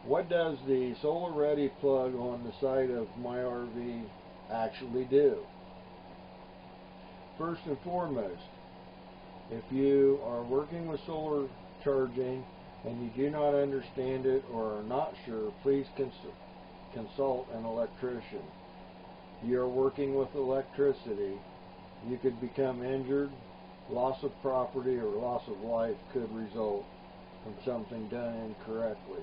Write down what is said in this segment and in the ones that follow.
What does the Solar Ready plug on the side of my RV actually do? First and foremost, if you are working with solar charging and you do not understand it or are not sure, please consult an electrician. You are working with electricity. You could become injured. Loss of property or loss of life could result from something done incorrectly.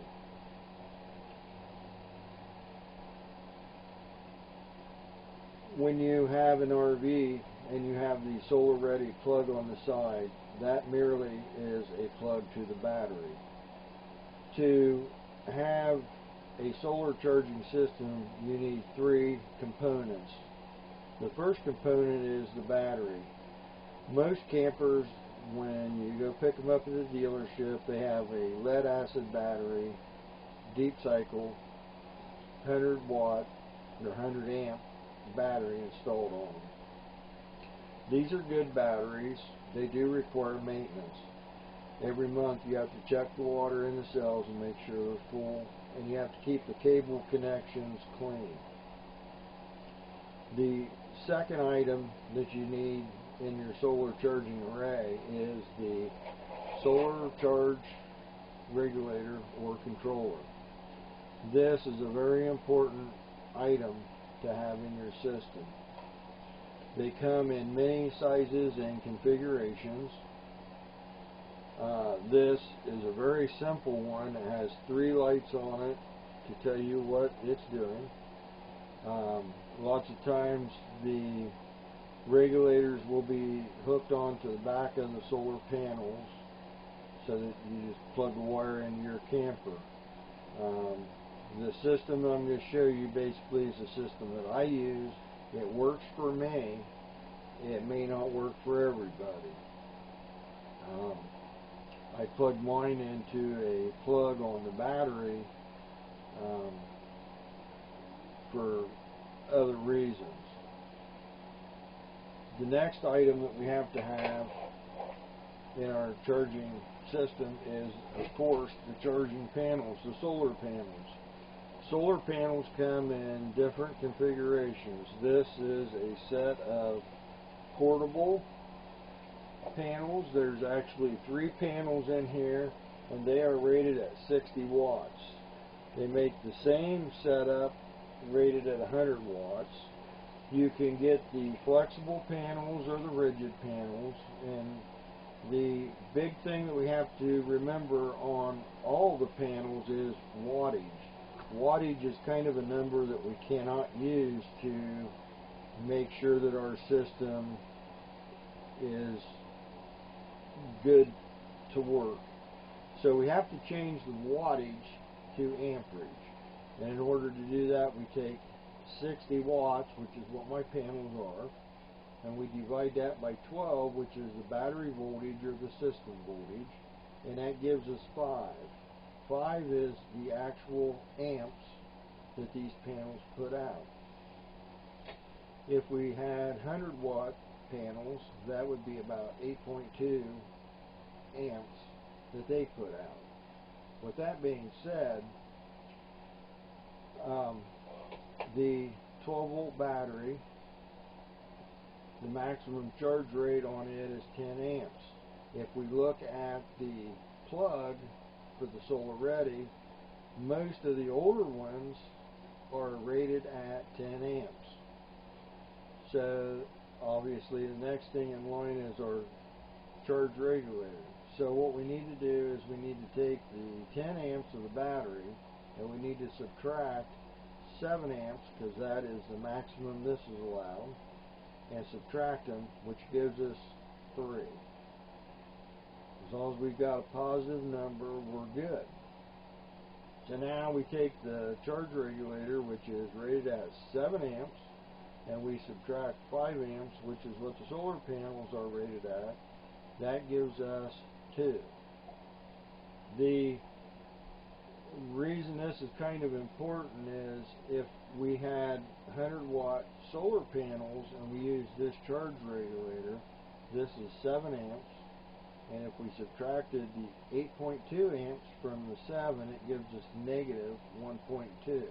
When you have an RV and you have the Solar Ready plug on the side, that merely is a plug to the battery. To have a solar charging system, you need three components. The first component is the battery. Most campers, when you go pick them up at the dealership, they have a lead acid battery, deep cycle, 100 watt or 100 amp battery installed on them. These are good batteries. They do require maintenance. Every month you have to check the water in the cells and make sure they're full, and you have to keep the cable connections clean. The second item that you need in your solar charging array is the solar charge regulator or controller. This is a very important item to have in your system. They come in many sizes and configurations. This is a very simple one. It has three lights on it to tell you what it's doing. Lots of times the regulators will be hooked onto the back of the solar panels so that you just plug the wire into your camper. The system I'm going to show you basically is the system that I use. It works for me. It may not work for everybody. I plugged mine into a plug on the battery for other reasons. The next item that we have to have in our charging system is, of course, the charging panels, the solar panels. Solar panels come in different configurations. This is a set of portable panels. There's actually 3 panels in here, and they are rated at 60 watts. They make the same setup rated at 100 watts. You can get the flexible panels or the rigid panels, and the big thing that we have to remember on all the panels is wattage. Wattage is kind of a number that we cannot use to make sure that our system is good to work. So we have to change the wattage to amperage. And in order to do that, we take 60 watts, which is what my panels are, and we divide that by 12, which is the battery voltage or the system voltage, and that gives us 5. 5 is the actual amps that these panels put out. If we had 100 watt panels, that would be about 8.2 amps that they put out. With that being said, the 12 volt battery, the maximum charge rate on it is 10 amps. If we look at the plug for the Solar Ready, most of the older ones are rated at 10 amps. So obviously the next thing in line is our charge regulator. So what we need to do is we need to take the 10 amps of the battery and we need to subtract 7 amps, because that is the maximum this is allowed, and subtract them, which gives us 3. As long as we've got a positive number, we're good. So now we take the charge regulator, which is rated at 7 amps, and we subtract 5 amps, which is what the solar panels are rated at. That gives us 2. The reason this is kind of important is if we had 100 watt solar panels and we use this charge regulator, this is 7 amps, and if we subtracted the 8.2 amps from the 7, it gives us negative 1.2.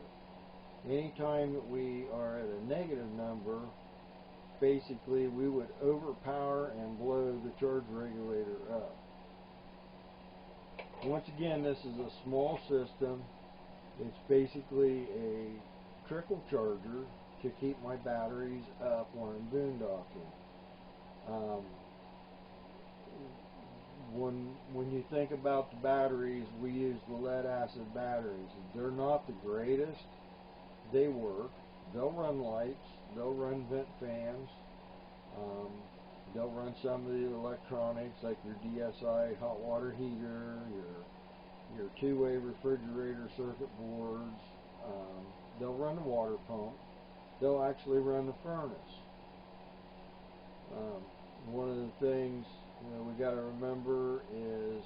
Anytime that we are at a negative number, basically we would overpower and blow the charge regulator up. Once again, this is a small system. It's basically a trickle charger to keep my batteries up when I'm boondocking. When you think about the batteries, we use the lead acid batteries. They're not the greatest. They work. They'll run lights. They'll run vent fans. They'll run some of the electronics like your DSI hot water heater, your two-way refrigerator circuit boards. They'll run the water pump. They'll actually run the furnace. One of the things we got to remember is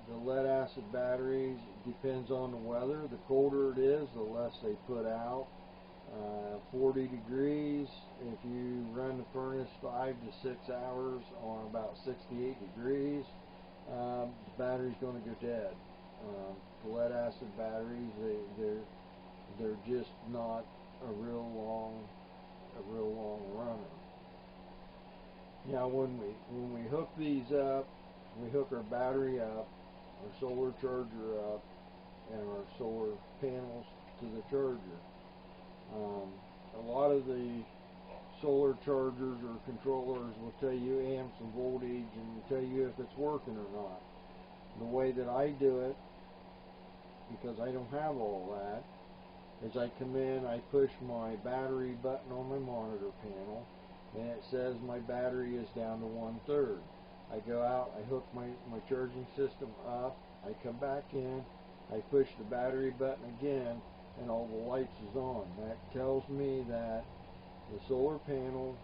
the lead acid batteries, depends on the weather. The colder it is, the less they put out. 40 degrees, if you run the furnace 5 to 6 hours on about 68 degrees, the battery's going to go dead. The lead acid batteries, they're just not a real long runner. Now when we hook these up, we hook our battery up, our solar charger up, and our solar panels to the charger. A lot of the solar chargers or controllers will tell you amps and voltage and will tell you if it's working or not. The way that I do it, because I don't have all that, is I come in, I push my battery button on my monitor panel, and it says my battery is down to 1/3. I go out, I hook my charging system up, I come back in, I push the battery button again, and all the lights is on. That tells me that the solar panel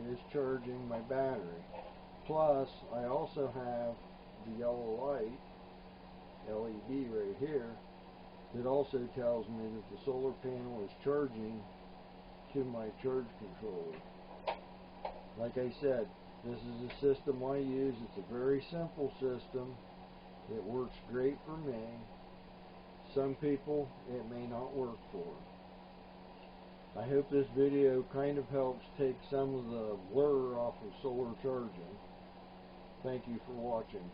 is charging my battery. Plus, I also have the yellow light, LED right here, that also tells me that the solar panel is charging to my charge controller. Like I said, this is a system I use. It's a very simple system. It works great for me. Some people, it may not work for. I hope this video kind of helps take some of the blur off of solar charging. Thank you for watching.